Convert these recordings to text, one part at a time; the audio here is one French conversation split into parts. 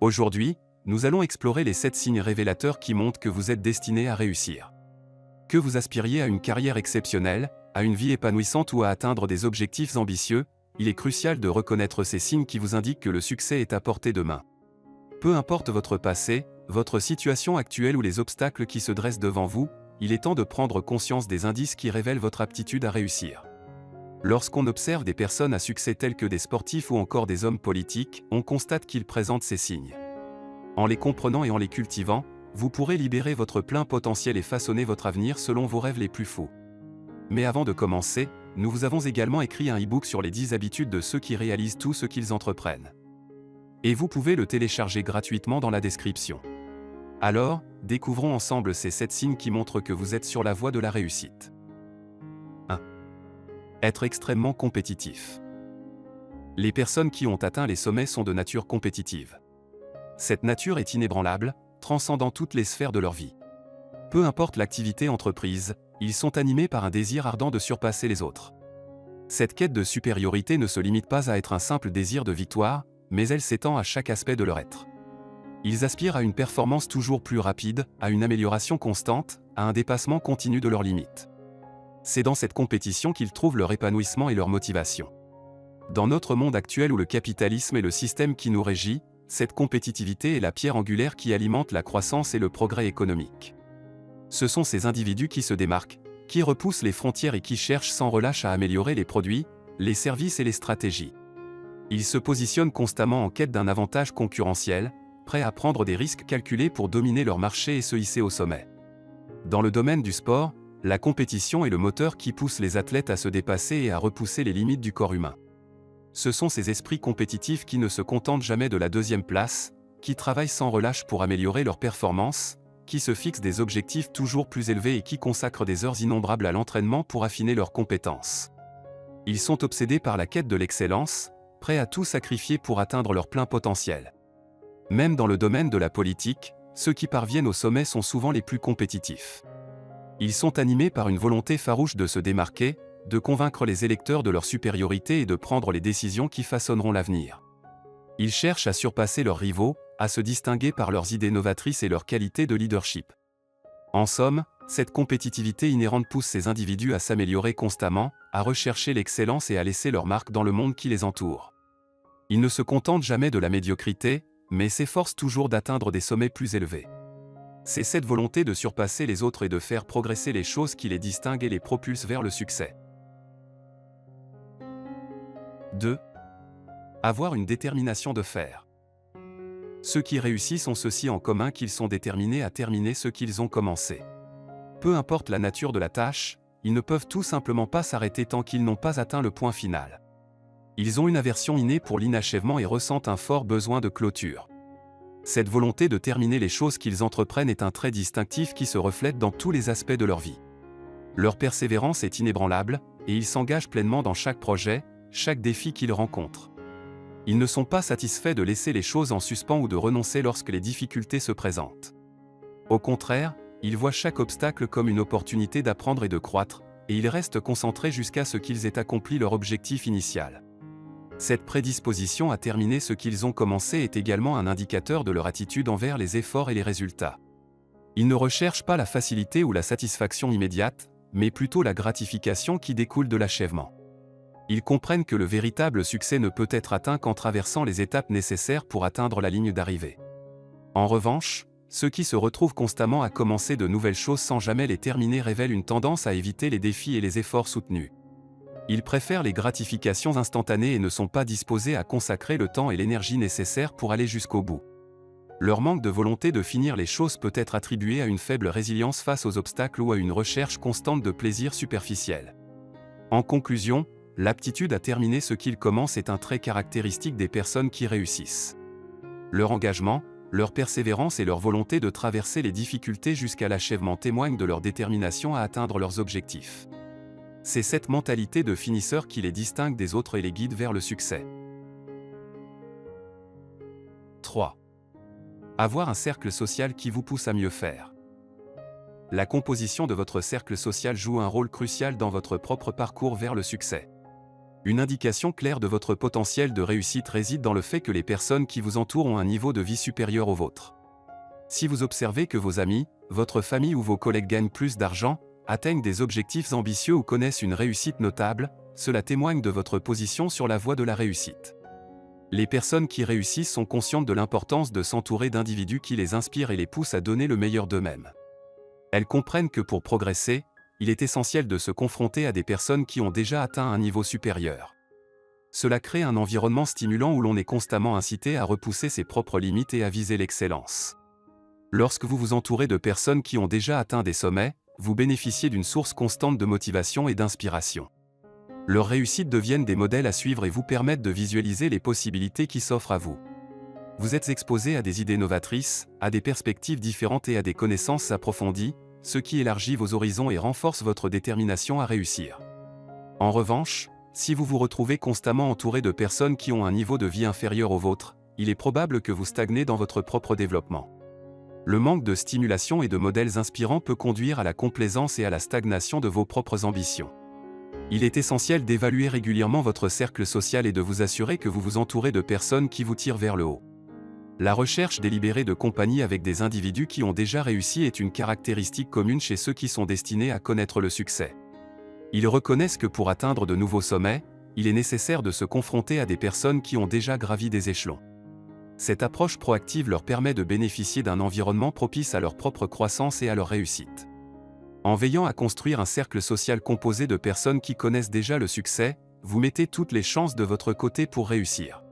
Aujourd'hui, nous allons explorer les 7 signes révélateurs qui montrent que vous êtes destiné à réussir. Que vous aspiriez à une carrière exceptionnelle, à une vie épanouissante ou à atteindre des objectifs ambitieux, il est crucial de reconnaître ces signes qui vous indiquent que le succès est à portée de main. Peu importe votre passé, votre situation actuelle ou les obstacles qui se dressent devant vous, il est temps de prendre conscience des indices qui révèlent votre aptitude à réussir. Lorsqu'on observe des personnes à succès telles que des sportifs ou encore des hommes politiques, on constate qu'ils présentent ces signes. En les comprenant et en les cultivant, vous pourrez libérer votre plein potentiel et façonner votre avenir selon vos rêves les plus fous. Mais avant de commencer, nous vous avons également écrit un e-book sur les 10 habitudes de ceux qui réalisent tout ce qu'ils entreprennent. Et vous pouvez le télécharger gratuitement dans la description. Alors, découvrons ensemble ces 7 signes qui montrent que vous êtes sur la voie de la réussite. 1. Être extrêmement compétitif. Les personnes qui ont atteint les sommets sont de nature compétitive. Cette nature est inébranlable, transcendant toutes les sphères de leur vie. Peu importe l'activité entreprise, ils sont animés par un désir ardent de surpasser les autres. Cette quête de supériorité ne se limite pas à être un simple désir de victoire, mais elle s'étend à chaque aspect de leur être. Ils aspirent à une performance toujours plus rapide, à une amélioration constante, à un dépassement continu de leurs limites. C'est dans cette compétition qu'ils trouvent leur épanouissement et leur motivation. Dans notre monde actuel où le capitalisme est le système qui nous régit, cette compétitivité est la pierre angulaire qui alimente la croissance et le progrès économique. Ce sont ces individus qui se démarquent, qui repoussent les frontières et qui cherchent sans relâche à améliorer les produits, les services et les stratégies. Ils se positionnent constamment en quête d'un avantage concurrentiel, prêts à prendre des risques calculés pour dominer leur marché et se hisser au sommet. Dans le domaine du sport, la compétition est le moteur qui pousse les athlètes à se dépasser et à repousser les limites du corps humain. Ce sont ces esprits compétitifs qui ne se contentent jamais de la deuxième place, qui travaillent sans relâche pour améliorer leurs performances, qui se fixent des objectifs toujours plus élevés et qui consacrent des heures innombrables à l'entraînement pour affiner leurs compétences. Ils sont obsédés par la quête de l'excellence, prêts à tout sacrifier pour atteindre leur plein potentiel. Même dans le domaine de la politique, ceux qui parviennent au sommet sont souvent les plus compétitifs. Ils sont animés par une volonté farouche de se démarquer, de convaincre les électeurs de leur supériorité et de prendre les décisions qui façonneront l'avenir. Ils cherchent à surpasser leurs rivaux, à se distinguer par leurs idées novatrices et leur qualité de leadership. En somme, cette compétitivité inhérente pousse ces individus à s'améliorer constamment, à rechercher l'excellence et à laisser leur marque dans le monde qui les entoure. Ils ne se contentent jamais de la médiocrité, mais s'efforcent toujours d'atteindre des sommets plus élevés. C'est cette volonté de surpasser les autres et de faire progresser les choses qui les distinguent et les propulse vers le succès. 2. Avoir une détermination de fer. Ceux qui réussissent ont ceci en commun qu'ils sont déterminés à terminer ce qu'ils ont commencé. Peu importe la nature de la tâche, ils ne peuvent tout simplement pas s'arrêter tant qu'ils n'ont pas atteint le point final. Ils ont une aversion innée pour l'inachèvement et ressentent un fort besoin de clôture. Cette volonté de terminer les choses qu'ils entreprennent est un trait distinctif qui se reflète dans tous les aspects de leur vie. Leur persévérance est inébranlable, et ils s'engagent pleinement dans chaque projet, chaque défi qu'ils rencontrent. Ils ne sont pas satisfaits de laisser les choses en suspens ou de renoncer lorsque les difficultés se présentent. Au contraire, ils voient chaque obstacle comme une opportunité d'apprendre et de croître, et ils restent concentrés jusqu'à ce qu'ils aient accompli leur objectif initial. Cette prédisposition à terminer ce qu'ils ont commencé est également un indicateur de leur attitude envers les efforts et les résultats. Ils ne recherchent pas la facilité ou la satisfaction immédiate, mais plutôt la gratification qui découle de l'achèvement. Ils comprennent que le véritable succès ne peut être atteint qu'en traversant les étapes nécessaires pour atteindre la ligne d'arrivée. En revanche, ceux qui se retrouvent constamment à commencer de nouvelles choses sans jamais les terminer révèlent une tendance à éviter les défis et les efforts soutenus. Ils préfèrent les gratifications instantanées et ne sont pas disposés à consacrer le temps et l'énergie nécessaires pour aller jusqu'au bout. Leur manque de volonté de finir les choses peut être attribué à une faible résilience face aux obstacles ou à une recherche constante de plaisir superficiel. En conclusion, l'aptitude à terminer ce qu'ils commencent est un trait caractéristique des personnes qui réussissent. Leur engagement, leur persévérance et leur volonté de traverser les difficultés jusqu'à l'achèvement témoignent de leur détermination à atteindre leurs objectifs. C'est cette mentalité de finisseur qui les distingue des autres et les guide vers le succès. 3. Avoir un cercle social qui vous pousse à mieux faire. La composition de votre cercle social joue un rôle crucial dans votre propre parcours vers le succès. Une indication claire de votre potentiel de réussite réside dans le fait que les personnes qui vous entourent ont un niveau de vie supérieur au vôtre. Si vous observez que vos amis, votre famille ou vos collègues gagnent plus d'argent, atteignent des objectifs ambitieux ou connaissent une réussite notable, cela témoigne de votre position sur la voie de la réussite. Les personnes qui réussissent sont conscientes de l'importance de s'entourer d'individus qui les inspirent et les poussent à donner le meilleur d'eux-mêmes. Elles comprennent que pour progresser, il est essentiel de se confronter à des personnes qui ont déjà atteint un niveau supérieur. Cela crée un environnement stimulant où l'on est constamment incité à repousser ses propres limites et à viser l'excellence. Lorsque vous vous entourez de personnes qui ont déjà atteint des sommets, vous bénéficiez d'une source constante de motivation et d'inspiration. Leurs réussites deviennent des modèles à suivre et vous permettent de visualiser les possibilités qui s'offrent à vous. Vous êtes exposé à des idées novatrices, à des perspectives différentes et à des connaissances approfondies, ce qui élargit vos horizons et renforce votre détermination à réussir. En revanche, si vous vous retrouvez constamment entouré de personnes qui ont un niveau de vie inférieur au vôtre, il est probable que vous stagnez dans votre propre développement. Le manque de stimulation et de modèles inspirants peut conduire à la complaisance et à la stagnation de vos propres ambitions. Il est essentiel d'évaluer régulièrement votre cercle social et de vous assurer que vous vous entourez de personnes qui vous tirent vers le haut. La recherche délibérée de compagnie avec des individus qui ont déjà réussi est une caractéristique commune chez ceux qui sont destinés à connaître le succès. Ils reconnaissent que pour atteindre de nouveaux sommets, il est nécessaire de se confronter à des personnes qui ont déjà gravi des échelons. Cette approche proactive leur permet de bénéficier d'un environnement propice à leur propre croissance et à leur réussite. En veillant à construire un cercle social composé de personnes qui connaissent déjà le succès, vous mettez toutes les chances de votre côté pour réussir.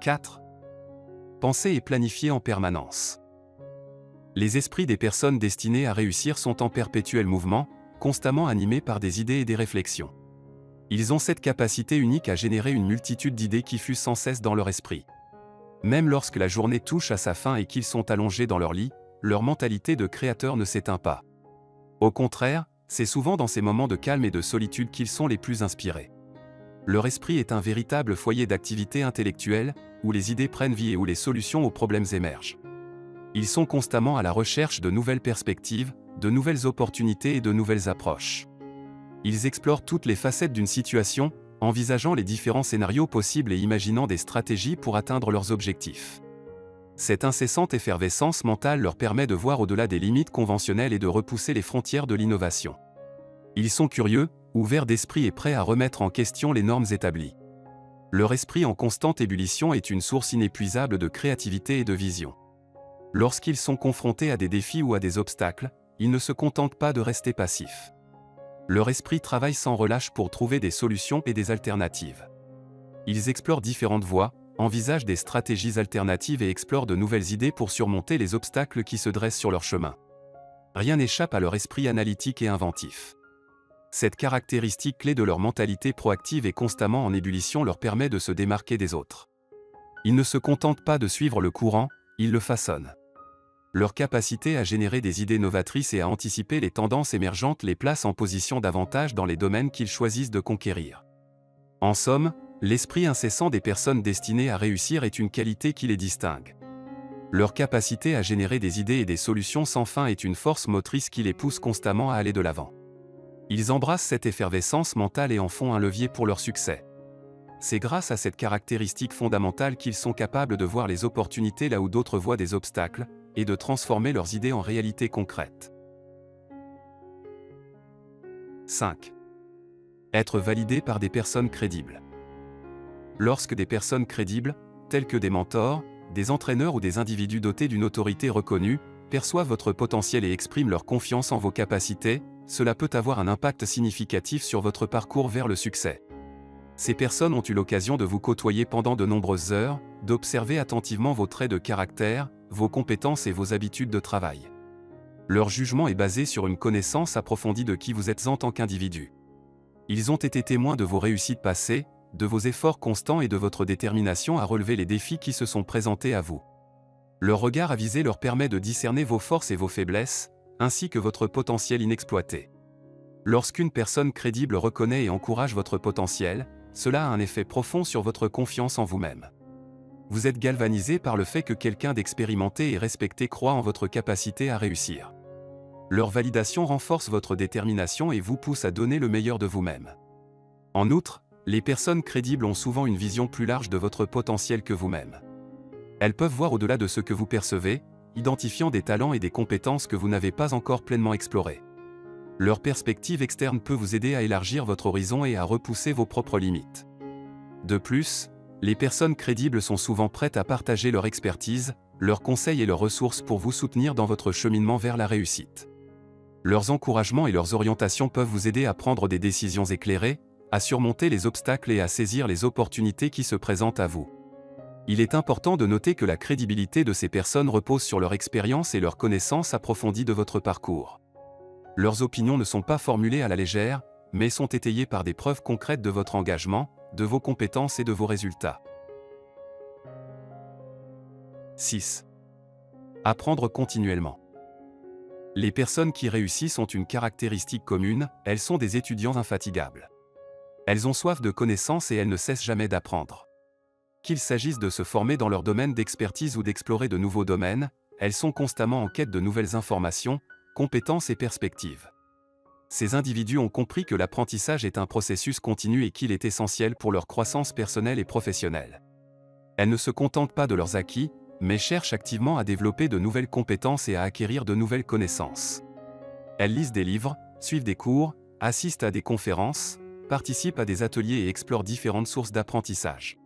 4. Pensez et planifiez en permanence. Les esprits des personnes destinées à réussir sont en perpétuel mouvement, constamment animés par des idées et des réflexions. Ils ont cette capacité unique à générer une multitude d'idées qui fusent sans cesse dans leur esprit. Même lorsque la journée touche à sa fin et qu'ils sont allongés dans leur lit, leur mentalité de créateur ne s'éteint pas. Au contraire, c'est souvent dans ces moments de calme et de solitude qu'ils sont les plus inspirés. Leur esprit est un véritable foyer d'activité intellectuelle, où les idées prennent vie et où les solutions aux problèmes émergent. Ils sont constamment à la recherche de nouvelles perspectives, de nouvelles opportunités et de nouvelles approches. Ils explorent toutes les facettes d'une situation, envisageant les différents scénarios possibles et imaginant des stratégies pour atteindre leurs objectifs. Cette incessante effervescence mentale leur permet de voir au-delà des limites conventionnelles et de repousser les frontières de l'innovation. Ils sont curieux, ouverts d'esprit et prêts à remettre en question les normes établies. Leur esprit en constante ébullition est une source inépuisable de créativité et de vision. Lorsqu'ils sont confrontés à des défis ou à des obstacles, ils ne se contentent pas de rester passifs. Leur esprit travaille sans relâche pour trouver des solutions et des alternatives. Ils explorent différentes voies, envisagent des stratégies alternatives et explorent de nouvelles idées pour surmonter les obstacles qui se dressent sur leur chemin. Rien n'échappe à leur esprit analytique et inventif. Cette caractéristique clé de leur mentalité proactive et constamment en ébullition leur permet de se démarquer des autres. Ils ne se contentent pas de suivre le courant, ils le façonnent. Leur capacité à générer des idées novatrices et à anticiper les tendances émergentes les place en position d'avantage dans les domaines qu'ils choisissent de conquérir. En somme, l'esprit incessant des personnes destinées à réussir est une qualité qui les distingue. Leur capacité à générer des idées et des solutions sans fin est une force motrice qui les pousse constamment à aller de l'avant. Ils embrassent cette effervescence mentale et en font un levier pour leur succès. C'est grâce à cette caractéristique fondamentale qu'ils sont capables de voir les opportunités là où d'autres voient des obstacles, et de transformer leurs idées en réalité concrète. 5. Être validé par des personnes crédibles. Lorsque des personnes crédibles, telles que des mentors, des entraîneurs ou des individus dotés d'une autorité reconnue, perçoivent votre potentiel et expriment leur confiance en vos capacités, cela peut avoir un impact significatif sur votre parcours vers le succès. Ces personnes ont eu l'occasion de vous côtoyer pendant de nombreuses heures, d'observer attentivement vos traits de caractère, vos compétences et vos habitudes de travail. Leur jugement est basé sur une connaissance approfondie de qui vous êtes en tant qu'individu. Ils ont été témoins de vos réussites passées, de vos efforts constants et de votre détermination à relever les défis qui se sont présentés à vous. Leur regard avisé leur permet de discerner vos forces et vos faiblesses, ainsi que votre potentiel inexploité. Lorsqu'une personne crédible reconnaît et encourage votre potentiel, cela a un effet profond sur votre confiance en vous-même. Vous êtes galvanisé par le fait que quelqu'un d'expérimenté et respecté croit en votre capacité à réussir. Leur validation renforce votre détermination et vous pousse à donner le meilleur de vous-même. En outre, les personnes crédibles ont souvent une vision plus large de votre potentiel que vous-même. Elles peuvent voir au-delà de ce que vous percevez, identifiant des talents et des compétences que vous n'avez pas encore pleinement explorés. Leur perspective externe peut vous aider à élargir votre horizon et à repousser vos propres limites. De plus, les personnes crédibles sont souvent prêtes à partager leur expertise, leurs conseils et leurs ressources pour vous soutenir dans votre cheminement vers la réussite. Leurs encouragements et leurs orientations peuvent vous aider à prendre des décisions éclairées, à surmonter les obstacles et à saisir les opportunités qui se présentent à vous. Il est important de noter que la crédibilité de ces personnes repose sur leur expérience et leur connaissance approfondie de votre parcours. Leurs opinions ne sont pas formulées à la légère, mais sont étayées par des preuves concrètes de votre engagement, de vos compétences et de vos résultats. 6. Apprendre continuellement. Les personnes qui réussissent ont une caractéristique commune, elles sont des étudiants infatigables. Elles ont soif de connaissances et elles ne cessent jamais d'apprendre. Qu'il s'agisse de se former dans leur domaine d'expertise ou d'explorer de nouveaux domaines, elles sont constamment en quête de nouvelles informations, compétences et perspectives. Ces individus ont compris que l'apprentissage est un processus continu et qu'il est essentiel pour leur croissance personnelle et professionnelle. Elles ne se contentent pas de leurs acquis, mais cherchent activement à développer de nouvelles compétences et à acquérir de nouvelles connaissances. Elles lisent des livres, suivent des cours, assistent à des conférences, participent à des ateliers et explorent différentes sources d'apprentissage.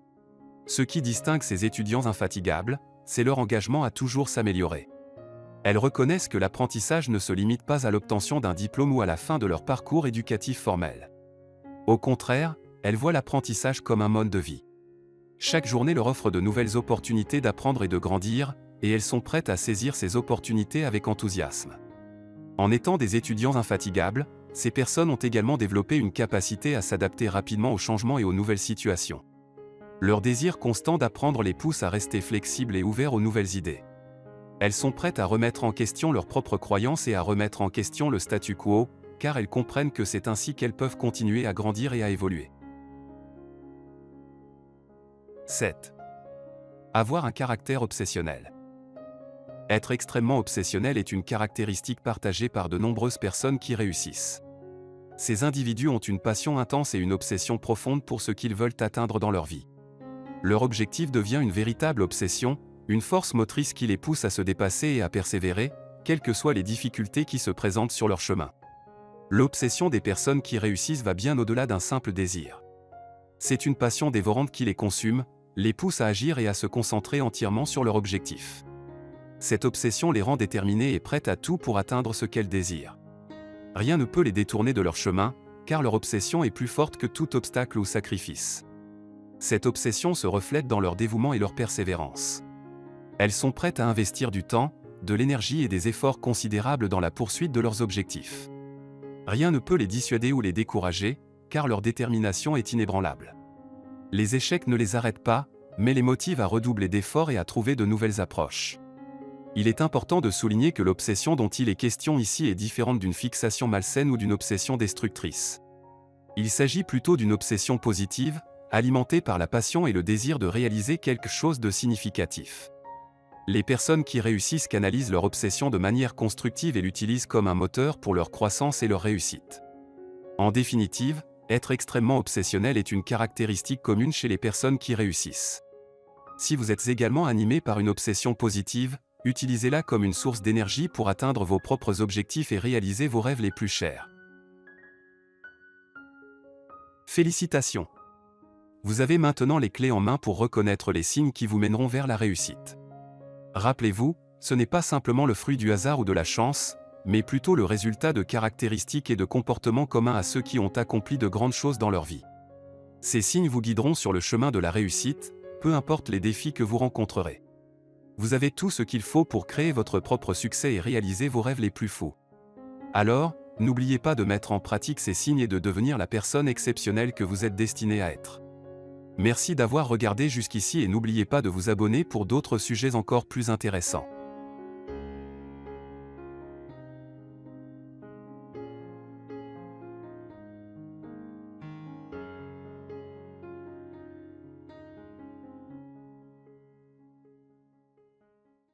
Ce qui distingue ces étudiants infatigables, c'est leur engagement à toujours s'améliorer. Elles reconnaissent que l'apprentissage ne se limite pas à l'obtention d'un diplôme ou à la fin de leur parcours éducatif formel. Au contraire, elles voient l'apprentissage comme un mode de vie. Chaque journée leur offre de nouvelles opportunités d'apprendre et de grandir, et elles sont prêtes à saisir ces opportunités avec enthousiasme. En étant des étudiants infatigables, ces personnes ont également développé une capacité à s'adapter rapidement aux changements et aux nouvelles situations. Leur désir constant d'apprendre les pousse à rester flexibles et ouverts aux nouvelles idées. Elles sont prêtes à remettre en question leurs propres croyances et à remettre en question le statu quo, car elles comprennent que c'est ainsi qu'elles peuvent continuer à grandir et à évoluer. 7. Avoir un caractère obsessionnel. Être extrêmement obsessionnel est une caractéristique partagée par de nombreuses personnes qui réussissent. Ces individus ont une passion intense et une obsession profonde pour ce qu'ils veulent atteindre dans leur vie. Leur objectif devient une véritable obsession, une force motrice qui les pousse à se dépasser et à persévérer, quelles que soient les difficultés qui se présentent sur leur chemin. L'obsession des personnes qui réussissent va bien au-delà d'un simple désir. C'est une passion dévorante qui les consume, les pousse à agir et à se concentrer entièrement sur leur objectif. Cette obsession les rend déterminés et prêts à tout pour atteindre ce qu'elles désirent. Rien ne peut les détourner de leur chemin, car leur obsession est plus forte que tout obstacle ou sacrifice. Cette obsession se reflète dans leur dévouement et leur persévérance. Elles sont prêtes à investir du temps, de l'énergie et des efforts considérables dans la poursuite de leurs objectifs. Rien ne peut les dissuader ou les décourager, car leur détermination est inébranlable. Les échecs ne les arrêtent pas, mais les motivent à redoubler d'efforts et à trouver de nouvelles approches. Il est important de souligner que l'obsession dont il est question ici est différente d'une fixation malsaine ou d'une obsession destructrice. Il s'agit plutôt d'une obsession positive, alimentée par la passion et le désir de réaliser quelque chose de significatif. Les personnes qui réussissent canalisent leur obsession de manière constructive et l'utilisent comme un moteur pour leur croissance et leur réussite. En définitive, être extrêmement obsessionnel est une caractéristique commune chez les personnes qui réussissent. Si vous êtes également animé par une obsession positive, utilisez-la comme une source d'énergie pour atteindre vos propres objectifs et réaliser vos rêves les plus chers. Félicitations! Vous avez maintenant les clés en main pour reconnaître les signes qui vous mèneront vers la réussite. Rappelez-vous, ce n'est pas simplement le fruit du hasard ou de la chance, mais plutôt le résultat de caractéristiques et de comportements communs à ceux qui ont accompli de grandes choses dans leur vie. Ces signes vous guideront sur le chemin de la réussite, peu importe les défis que vous rencontrerez. Vous avez tout ce qu'il faut pour créer votre propre succès et réaliser vos rêves les plus fous. Alors, n'oubliez pas de mettre en pratique ces signes et de devenir la personne exceptionnelle que vous êtes destiné à être. Merci d'avoir regardé jusqu'ici et n'oubliez pas de vous abonner pour d'autres sujets encore plus intéressants.